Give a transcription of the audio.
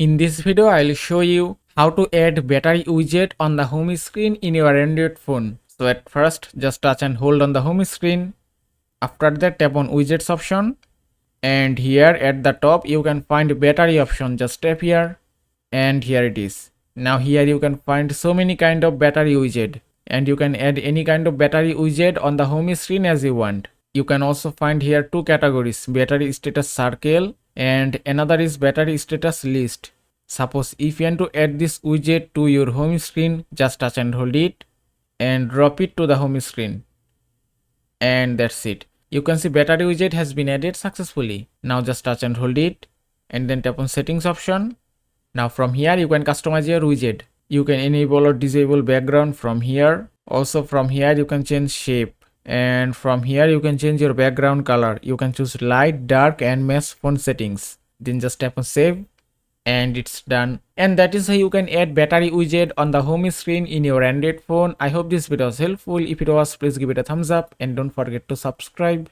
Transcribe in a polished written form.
In this video, I'll show you how to add battery widget on the home screen in your Android phone. So at first, just touch and hold on the home screen. After that, tap on widgets option. And here at the top, you can find battery option. Just tap here. And here it is. Now here you can find so many kind of battery widget. And you can add any kind of battery widget on the home screen as you want. You can also find here two categories, battery status circle and another is battery status list. Suppose if you want to add this widget to your home screen, just touch and hold it and drop it to the home screen. And that's it. You can see battery widget has been added successfully. Now just touch and hold it and then tap on settings option. Now from here you can customize your widget. You can enable or disable background from here. Also from here you can change shape. And from here you can change your background color. You can choose light, dark and mesh font settings. Then just tap on save and it's done. And that is how you can add battery widget on the home screen in your Android phone. I hope this video was helpful. If it was, please give it a thumbs up and don't forget to subscribe.